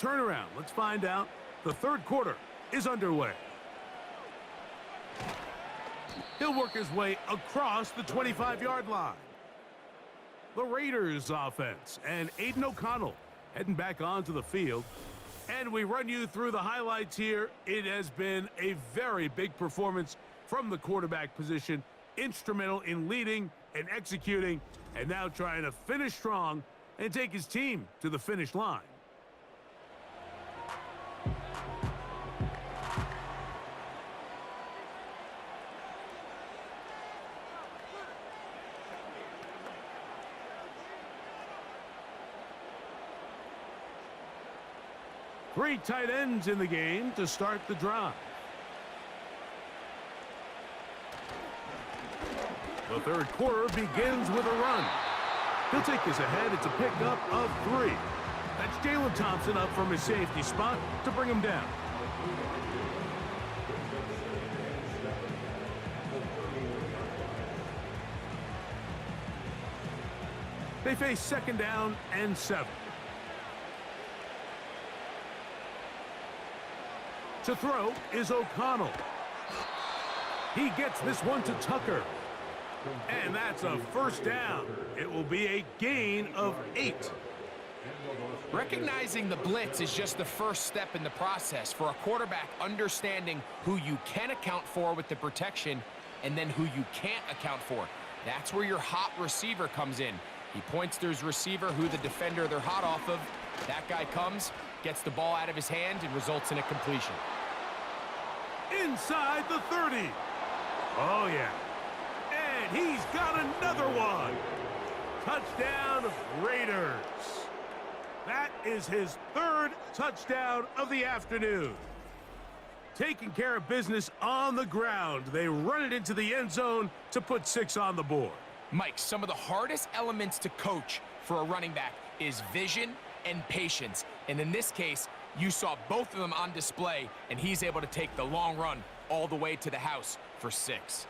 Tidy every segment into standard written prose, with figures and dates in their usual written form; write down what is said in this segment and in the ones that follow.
turnaround? Let's find out. The third quarter is underway. He'll work his way across the 25-yard line. The Raiders offense and Aiden O'Connell heading back onto the field. And we run you through the highlights here. It has been a very big performance from the quarterback position. Instrumental in leading and executing, and now trying to finish strong and take his team to the finish line. Three tight ends in the game to start the drive. The third quarter begins with a run. He'll take this ahead. It's a pickup of 3. That's Jalen Thompson up from his safety spot to bring him down. They face second down and 7. To throw is O'Connell. He gets this one to Tucker. And that's a first down. It will be a gain of 8. Recognizing the blitz is just the first step in the process for a quarterback, understanding who you can account for with the protection and then who you can't account for. That's where your hot receiver comes in. He points to his receiver, who the defender they're hot off of. That guy comes, gets the ball out of his hand, and results in a completion. Inside the 30. Oh, yeah. And he's got another one. Touchdown, Raiders. That is his 3rd touchdown of the afternoon. Taking care of business on the ground. They run it into the end zone to put 6 on the board. Mike, some of the hardest elements to coach for a running back is vision and patience. And in this case, you saw both of them on display, and he's able to take the long run all the way to the house for 6.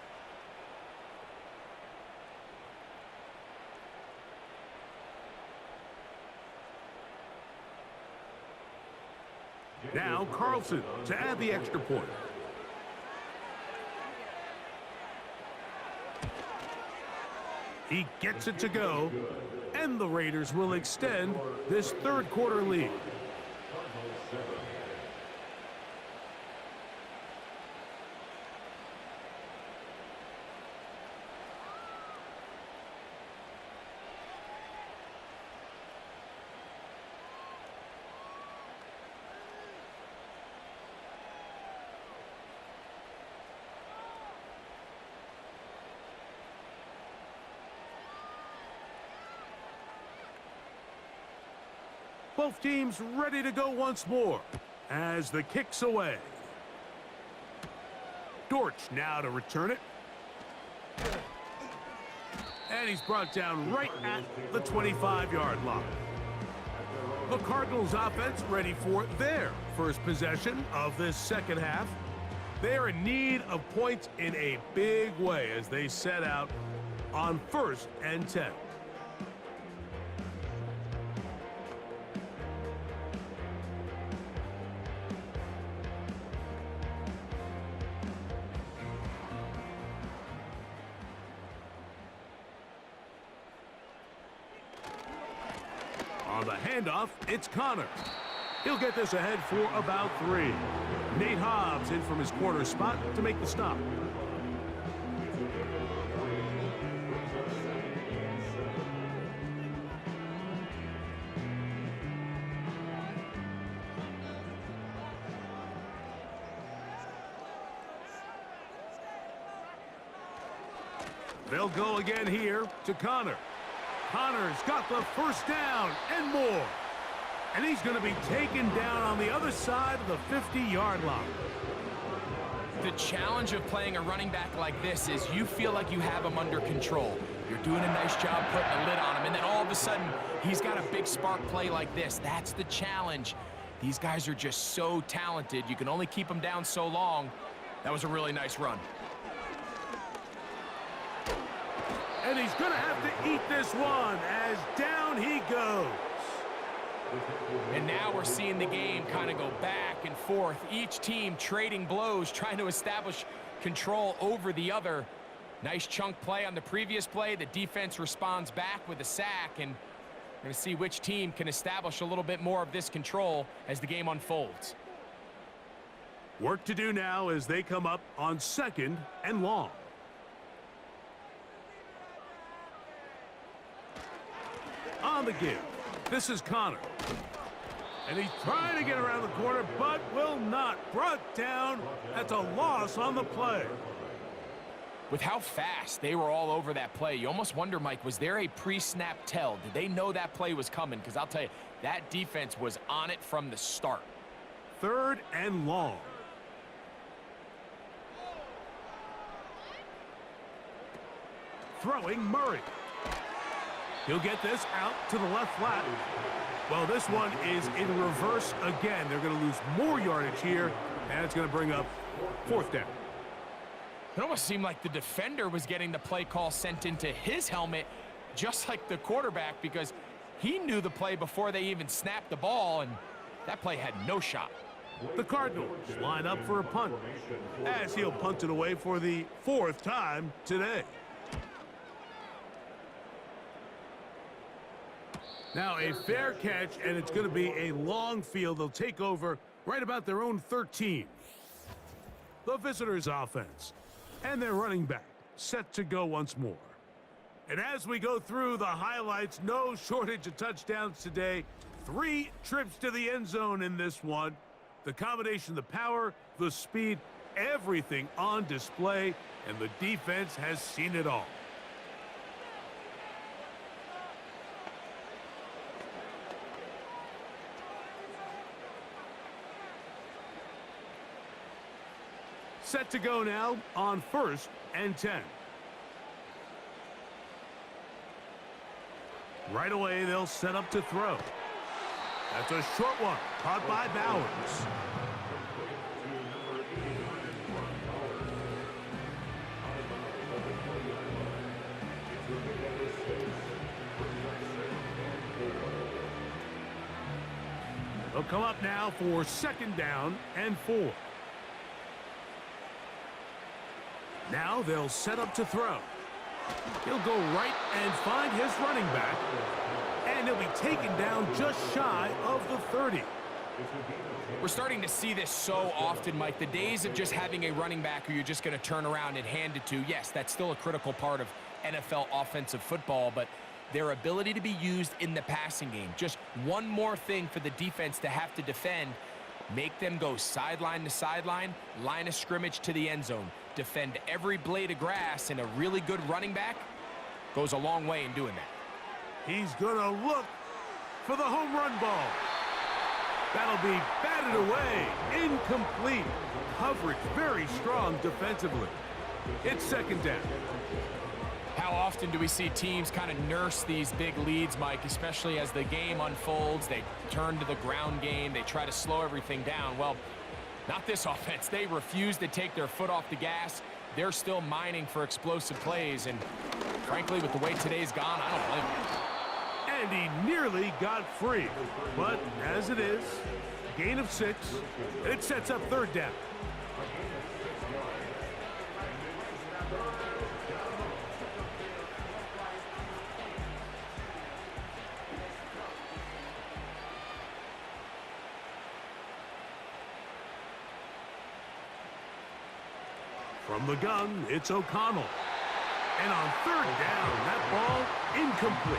Now Carlson to add the extra point. He gets it to go, and the Raiders will extend this third quarter lead. Both teams ready to go once more as the kick's away. Dortch now to return it. And he's brought down right at the 25-yard line. The Cardinals offense ready for their first possession of this second half. They're in need of points in a big way as they set out on 1st and 10. On the handoff, it's Connor. He'll get this ahead for about 3. Nate Hobbs in from his corner spot to make the stop. They'll go again here to Connor. Connor's got the first down and more. And he's going to be taken down on the other side of the 50-yard line. The challenge of playing a running back like this is you feel like you have him under control. You're doing a nice job putting a lid on him, and then all of a sudden, he's got a big spark play like this. That's the challenge. These guys are just so talented. You can only keep them down so long. That was a really nice run. And he's going to have to eat this one as down he goes. And now we're seeing the game kind of go back and forth. Each team trading blows, trying to establish control over the other. Nice chunk play on the previous play. The defense responds back with a sack, and we're going to see which team can establish a little bit more of this control as the game unfolds. Work to do now as they come up on 2nd and long. On the give, this is Connor. And he's trying to get around the corner, but will not. Brought down. That's a loss on the play. With how fast they were all over that play, you almost wonder, Mike, was there a pre-snap tell? Did they know that play was coming? Because I'll tell you, that defense was on it from the start. 3rd and long. Throwing Murray. He'll get this out to the left flat. Well, this one is in reverse again. They're going to lose more yardage here, and it's going to bring up 4th down. It almost seemed like the defender was getting the play call sent into his helmet, just like the quarterback, because he knew the play before they even snapped the ball, and that play had no shot. The Cardinals line up for a punt, as he'll punt it away for the 4th time today. Now a fair catch, and it's going to be a long field. They'll take over right about their own 13. The visitors' offense and their running back set to go once more. And as we go through the highlights, no shortage of touchdowns today. 3 trips to the end zone in this one. The combination, the power, the speed, everything on display, and the defense has seen it all. Set to go now on 1st and 10. Right away, they'll set up to throw. That's a short one, caught by Bowers. They'll come up now for 2nd down and 4. Now they'll set up to throw. He'll go right and find his running back, and he'll be taken down just shy of the 30. We're starting to see this so often, Mike. The days of just having a running back who you're just going to turn around and hand it to, yes, that's still a critical part of NFL offensive football, but their ability to be used in the passing game, just one more thing for the defense to have to defend, make them go sideline to sideline, line of scrimmage to the end zone. Defend every blade of grass, and a really good running back goes a long way in doing that. He's going to look for the home run ball. That'll be batted away. Incomplete. Coverage very strong defensively. It's 2nd down. How often do we see teams kind of nurse these big leads, Mike, especially as the game unfolds? They turn to the ground game. They try to slow everything down. Well, not this offense. They refuse to take their foot off the gas. They're still mining for explosive plays, and frankly, with the way today's gone, I don't blame them. And he nearly got free. But as it is, gain of 6, and it sets up 3rd down. From the gun, it's O'Connell. And on 3rd down, that ball incomplete.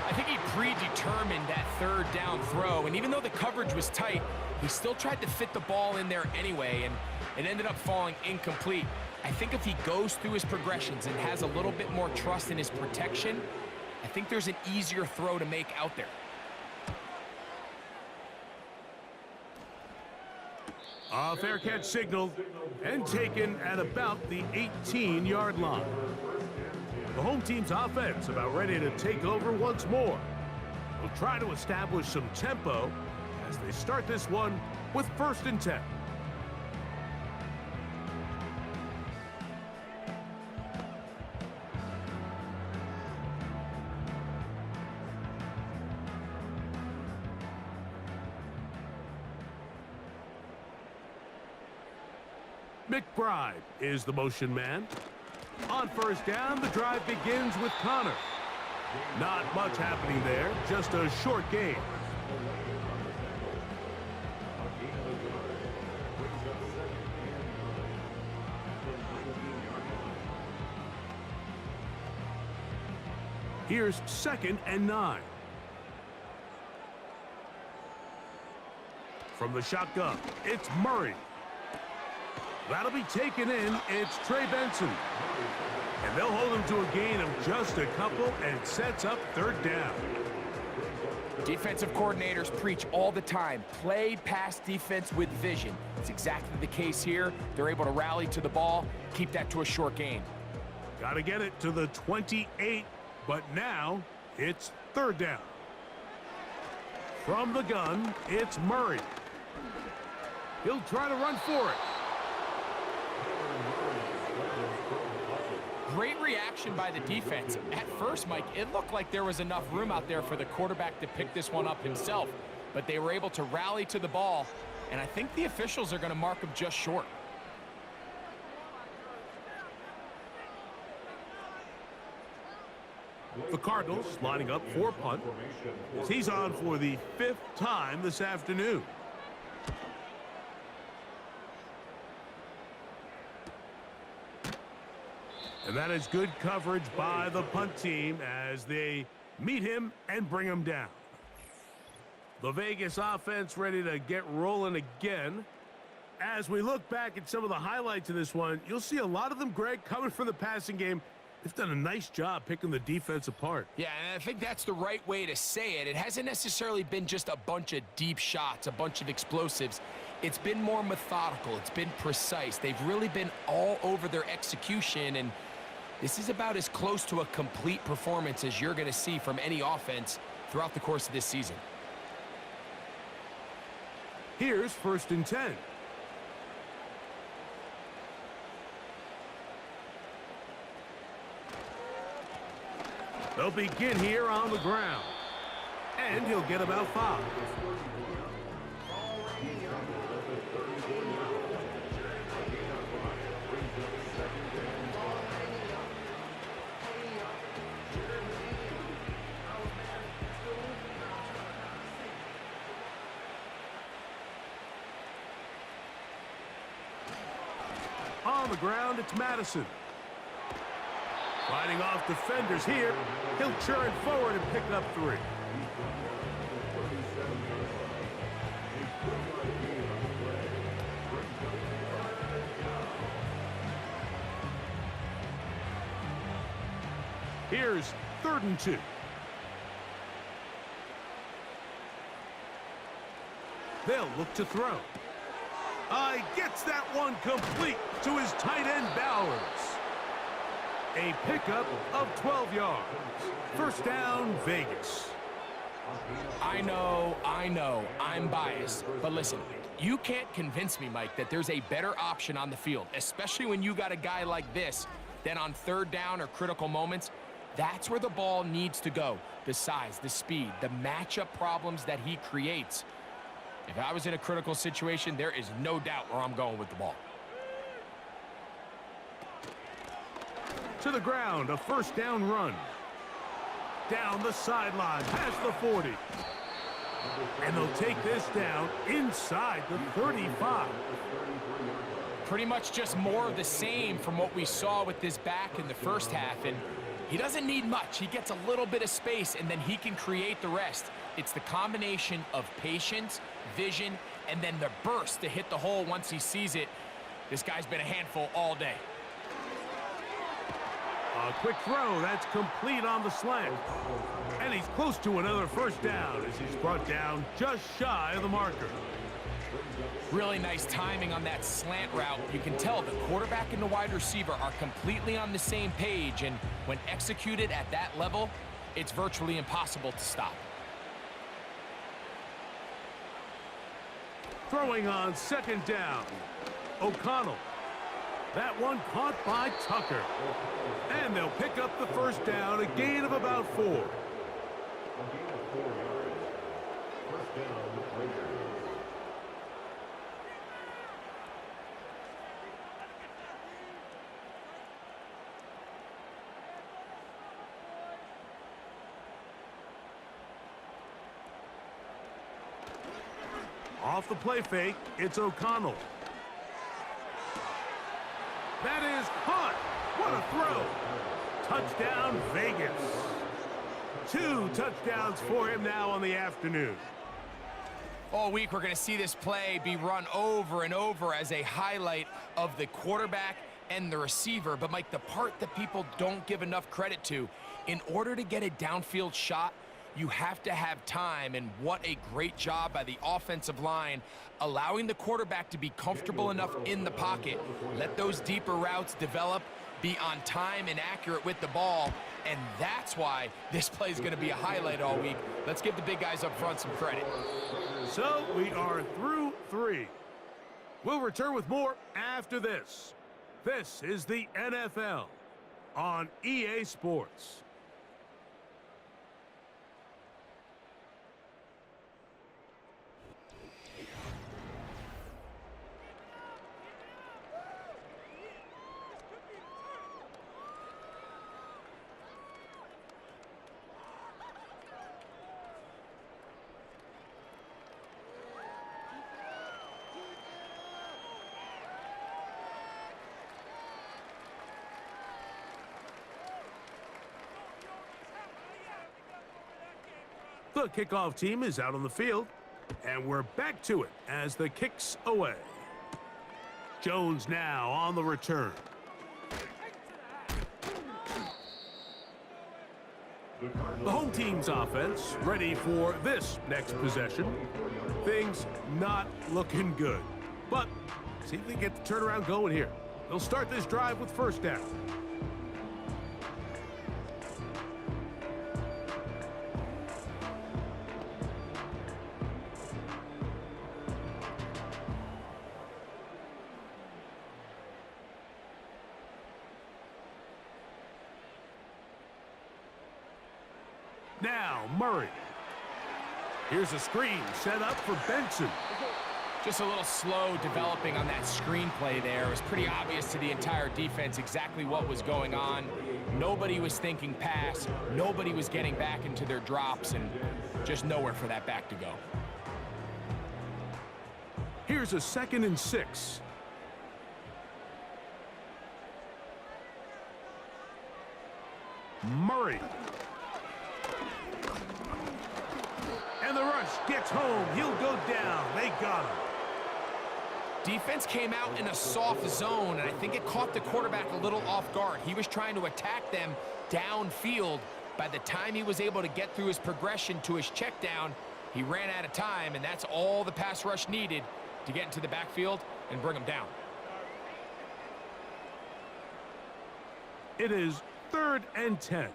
I think he predetermined that 3rd down throw, and even though the coverage was tight, he still tried to fit the ball in there anyway, and it ended up falling incomplete. I think if he goes through his progressions and has a little bit more trust in his protection, I think there's an easier throw to make out there. A fair catch signaled and taken at about the 18-yard line. The home team's offense about ready to take over once more. They'll try to establish some tempo as they start this one with 1st and 10. McBride is the motion man. On first down, the drive begins with Connor. Not much happening there, just a short gain. Here's 2nd and 9. From the shotgun, it's Murray. That'll be taken in. It's Trey Benson. And they'll hold him to a gain of just a couple and sets up 3rd down. Defensive coordinators preach all the time, play pass defense with vision. It's exactly the case here. They're able to rally to the ball, keep that to a short gain. Got to get it to the 28, but now it's 3rd down. From the gun, it's Murray. He'll try to run for it. Great reaction by the defense. At first, Mike, it looked like there was enough room out there for the quarterback to pick this one up himself, but they were able to rally to the ball, and I think the officials are going to mark him just short. The Cardinals lining up for punt. He's on for the 5th time this afternoon. And that is good coverage by the punt team as they meet him and bring him down. The Vegas offense ready to get rolling again. As we look back at some of the highlights of this one, you'll see a lot of them, Greg, coming from the passing game. They've done a nice job picking the defense apart. Yeah, and I think that's the right way to say it. It hasn't necessarily been just a bunch of deep shots, a bunch of explosives. It's been more methodical. It's been precise. They've really been all over their execution, and this is about as close to a complete performance as you're going to see from any offense throughout the course of this season. Here's 1st and 10. They'll begin here on the ground. And he'll get about 5. On the ground, it's Madison. Fighting off defenders here. He'll churn forward and pick up 3. Here's 3rd and 2. They'll look to throw. Gets that one complete to his tight end, Bowers. A pickup of 12 yards. 1st down, Vegas. I know, I'm biased. But listen, you can't convince me, Mike, that there's a better option on the field, especially when you got a guy like this, than on 3rd down or critical moments. That's where the ball needs to go. The size, the speed, the matchup problems that he creates. If I was in a critical situation, there is no doubt where I'm going with the ball. To the ground, a 1st down run. Down the sideline, past the 40. And they'll take this down inside the 35. Pretty much just more of the same from what we saw with this back in the first half. And he doesn't need much. He gets a little bit of space, and then he can create the rest. It's the combination of patience, vision, and then the burst to hit the hole once he sees it. This guy's been a handful all day. A quick throw, that's complete on the slant. And he's close to another 1st down as he's brought down just shy of the marker. Really nice timing on that slant route. You can tell the quarterback and the wide receiver are completely on the same page, and when executed at that level, it's virtually impossible to stop. Throwing on 2nd down, O'Connell. That one caught by Tucker. And they'll pick up the 1st down, a gain of about 4. Off the play fake, it's O'Connell. That is caught. What a throw. Touchdown, Vegas. 2 touchdowns for him now on the afternoon. All week, we're going to see this play be run over and over as a highlight of the quarterback and the receiver. But, Mike, the part that people don't give enough credit to, in order to get a downfield shot, you have to have time, and what a great job by the offensive line, allowing the quarterback to be comfortable enough in the pocket, let those deeper routes develop, be on time and accurate with the ball, and that's why this play is going to be a highlight all week. Let's give the big guys up front some credit. So we are through 3. We'll return with more after this. This is the NFL on EA Sports. The kickoff team is out on the field, and we're back to it as the kick's away. Jones now on the return. The home team's offense ready for this next possession. Things not looking good, but see if they get the turnaround going here. They'll start this drive with first down. Now, Murray. Here's a screen set up for Benson. Just a little slow developing on that screenplay there. It was pretty obvious to the entire defense exactly what was going on. Nobody was thinking pass. Nobody was getting back into their drops, and just nowhere for that back to go. Here's a 2nd and 6. Murray. And the rush gets home. He'll go down. They got him. Defense came out in a soft zone, and I think it caught the quarterback a little off guard. He was trying to attack them downfield. By the time he was able to get through his progression to his check down, he ran out of time, and that's all the pass rush needed to get into the backfield and bring him down. It is 3rd and 10.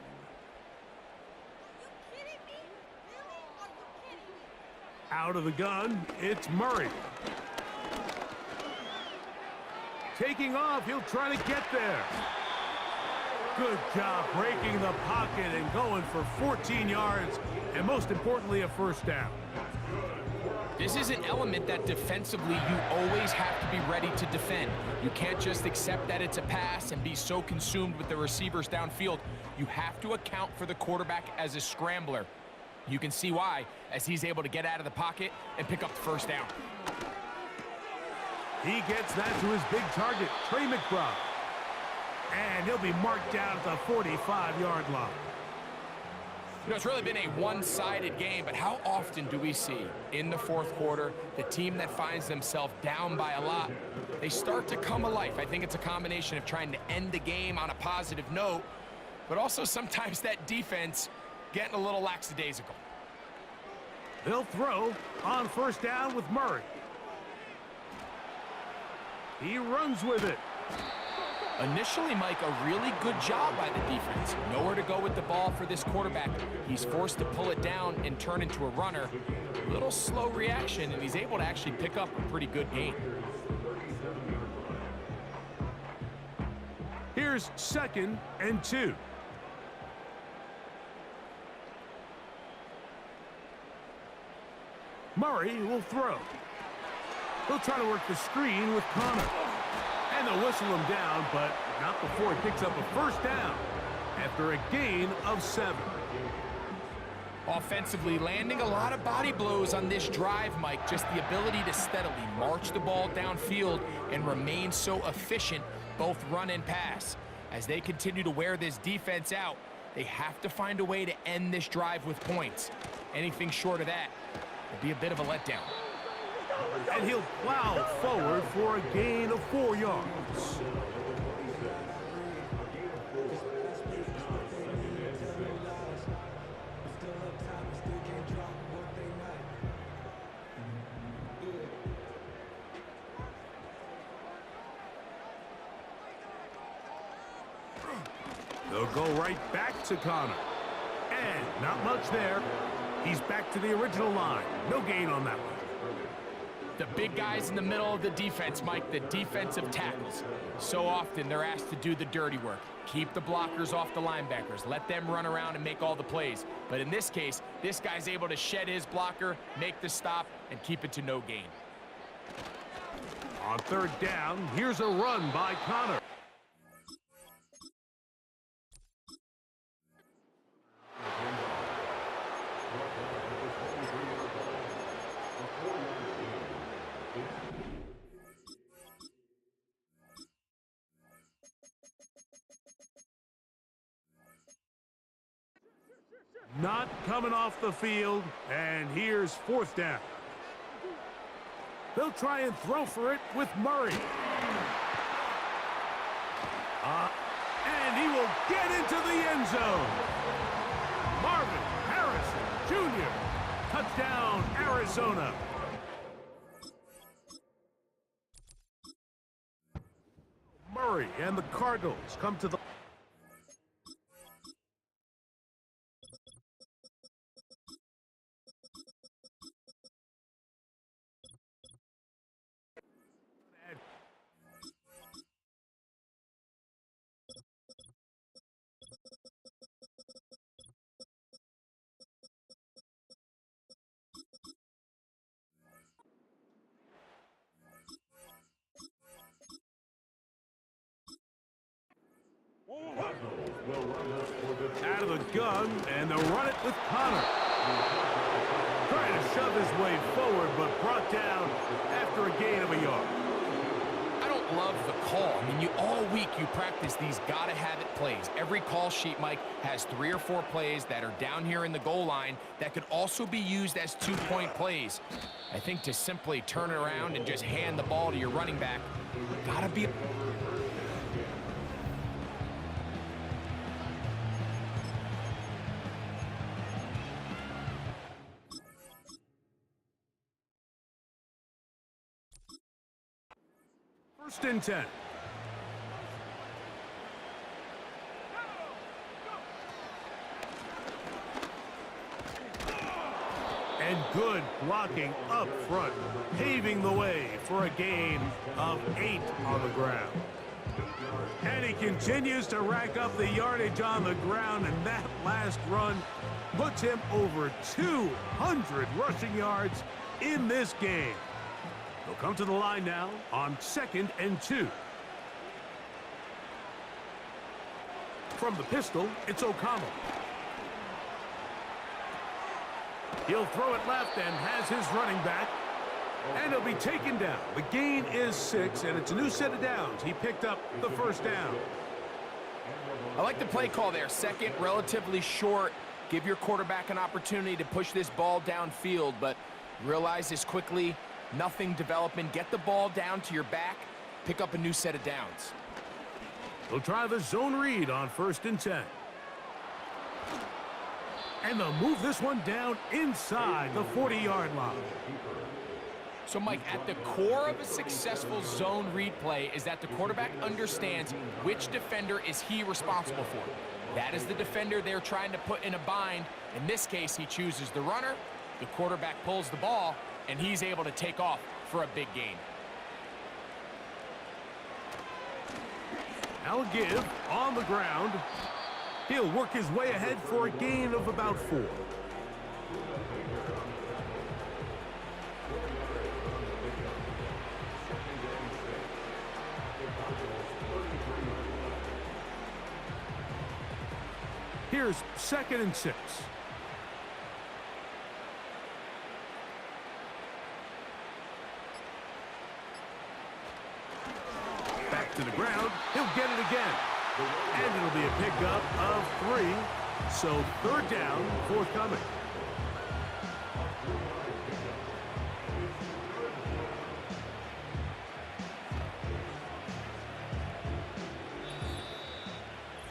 Out of the gun, it's Murray. Taking off, he'll try to get there. Good job breaking the pocket and going for 14 yards, and most importantly, a first down. This is an element that defensively you always have to be ready to defend. You can't just accept that it's a pass and be so consumed with the receivers downfield. You have to account for the quarterback as a scrambler. You can see why, as he's able to get out of the pocket and pick up the first down. He gets that to his big target, Trey McBride. And he'll be marked down at the 45-yard line. You know, it's really been a one-sided game, but how often do we see in the fourth quarter the team that finds themselves down by a lot, they start to come alive? I think it's a combination of trying to end the game on a positive note, but also sometimes that defense getting a little lackadaisical. They'll throw on first down with Murray. He runs with it. Initially, Mike, a really good job by the defense. Nowhere to go with the ball for this quarterback. He's forced to pull it down and turn into a runner. Little slow reaction, and he's able to actually pick up a pretty good gain. Here's 2nd and 2. Murray will throw. He'll try to work the screen with Connor. And they'll whistle him down, but not before he picks up a first down after a gain of 7. Offensively, landing a lot of body blows on this drive, Mike. Just the ability to steadily march the ball downfield and remain so efficient, both run and pass. As they continue to wear this defense out, they have to find a way to end this drive with points. Anything short of that will be a bit of a letdown. And he'll plow forward for a gain of 4 yards. They'll go right back to Connor. And not much there. He's back to the original line. No gain on that one. The big guys in the middle of the defense, Mike, the defensive tackles. So often they're asked to do the dirty work. Keep the blockers off the linebackers. Let them run around and make all the plays. But in this case, this guy's able to shed his blocker, make the stop, and keep it to no gain. On 3rd down, here's a run by Connor. Not coming off the field, and here's 4th down. They'll try and throw for it with Murray. And he will get into the end zone. Marvin Harrison Jr. Touchdown, Arizona. Murray and the Cardinals come to the... Out of the gun, and they'll run it with Connor. Trying to shove his way forward, but brought down after a gain of a yard. I don't love the call. I mean, all week you practice these gotta-have-it plays. Every call sheet, Mike, has 3 or 4 plays that are down here in the goal line that could also be used as 2-point plays. I think to simply turn it around and just hand the ball to your running back, gotta be... First and 10. And good blocking up front, paving the way for a gain of 8 on the ground. And he continues to rack up the yardage on the ground, and that last run puts him over 200 rushing yards in this game. They'll come to the line now on 2nd and 2. From the pistol, it's O'Connell. He'll throw it left and has his running back. And he'll be taken down. The gain is 6, and it's a new set of downs. He picked up the 1st down. I like the play call there. 2nd, relatively short. Give your quarterback an opportunity to push this ball downfield, but realize this quickly. Nothing developing. Get the ball down to your back. Pick up a new set of downs. We'll try the zone read on 1st and 10. And they'll move this one down inside the 40-yard line. So, Mike, at the core of a successful zone read play is that the quarterback understands which defender is he responsible for. That is the defender they're trying to put in a bind. In this case, he chooses the runner. The quarterback pulls the ball, and he's able to take off for a big gain. Now give on the ground. He'll work his way ahead for a gain of about 4. Here's 2nd and 6. to the ground. He'll get it again. And it'll be a pickup of 3. So third down, forthcoming.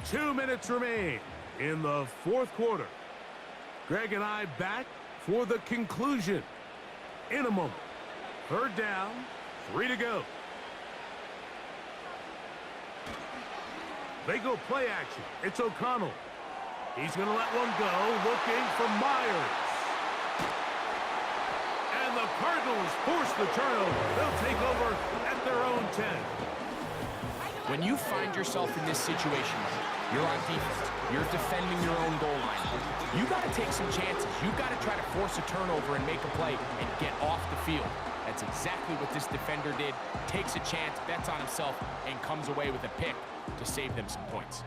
Two minutes remain in the fourth quarter. Greg and I back for the conclusion in a moment. Third down, 3 to go. They go play action. It's O'Connell. He's going to let one go, looking for Myers. And the Cardinals force the turnover. They'll take over at their own 10. When you find yourself in this situation, you're on defense, you're defending your own goal line, you got to take some chances. You got to try to force a turnover and make a play and get off the field. That's exactly what this defender did. Takes a chance, bets on himself, and comes away with a pick to save them some points.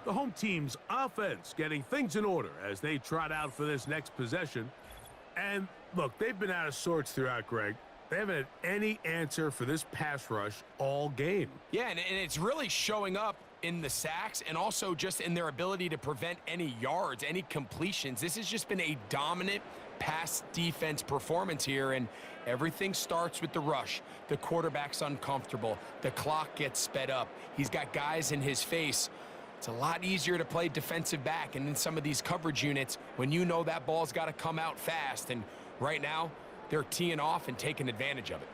The home team's offense getting things in order as they trot out for this next possession. And look, they've been out of sorts throughout, Greg. They haven't had any answer for this pass rush all game. Yeah, and it's really showing up in the sacks and also just in their ability to prevent any yards, any completions. This has just been a dominant pass defense performance here, and everything starts with the rush. The quarterback's uncomfortable. The clock gets sped up. He's got guys in his face. It's a lot easier to play defensive back and in some of these coverage units when you know that ball's got to come out fast, and right now they're teeing off and taking advantage of it.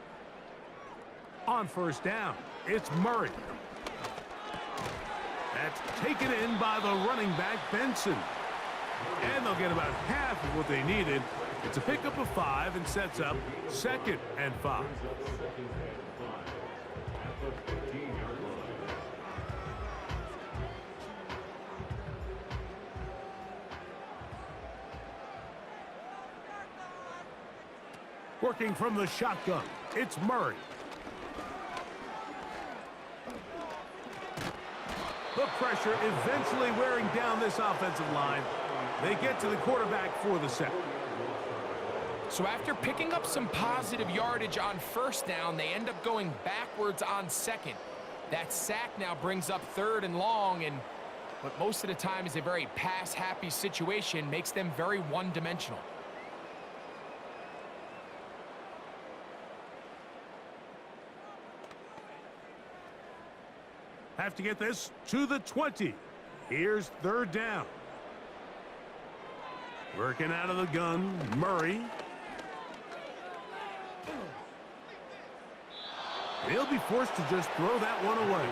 On first down, it's Murray. That's taken in by the running back, Benson. And they'll get about half of what they needed. It's a pickup of 5 and sets up 2nd and 5. Working from the shotgun, it's Murray. The pressure eventually wearing down this offensive line. They get to the quarterback for the sack. So after picking up some positive yardage on first down, they end up going backwards on second. That sack now brings up 3rd and long, and what most of the time is a very pass-happy situation makes them very one-dimensional. Have to get this to the 20. Here's 3rd down. Working out of the gun, Murray. He'll be forced to just throw that one away.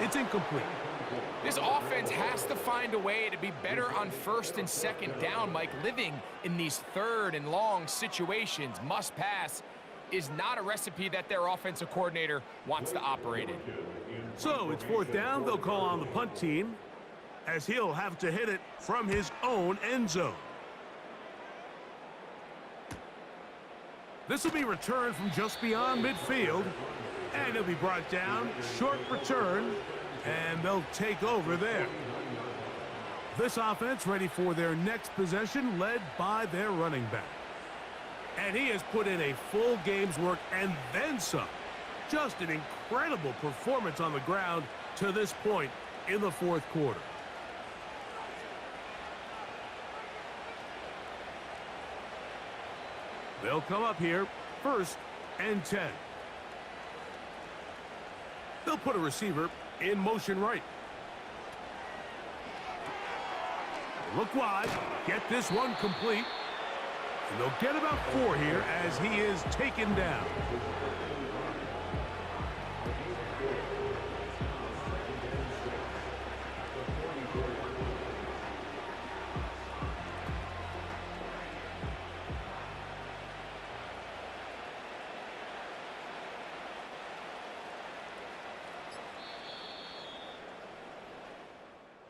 It's incomplete. This offense has to find a way to be better on 1st and 2nd down, Mike. Living in these 3rd and long situations, must pass, is not a recipe that their offensive coordinator wants to operate in. So it's 4th down. They'll call on the punt team as he'll have to hit it from his own end zone. This will be returned from just beyond midfield, and it'll be brought down. Short return, and they'll take over there. This offense ready for their next possession, led by their running back. And he has put in a full game's work and then some. Just an incredible performance on the ground to this point in the fourth quarter. They'll come up here, 1st and 10. They'll put a receiver in motion right. Look wide, get this one complete. And they'll get about 4 here as he is taken down.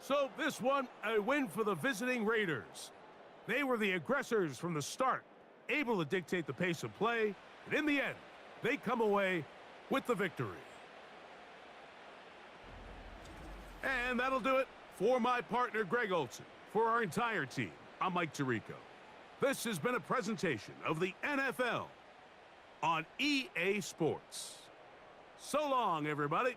So this one, a win for the visiting Raiders. They were the aggressors from the start, able to dictate the pace of play, and in the end, they come away with the victory. And that'll do it for my partner, Greg Olson. For our entire team, I'm Mike Tirico. This has been a presentation of the NFL on EA Sports. So long, everybody.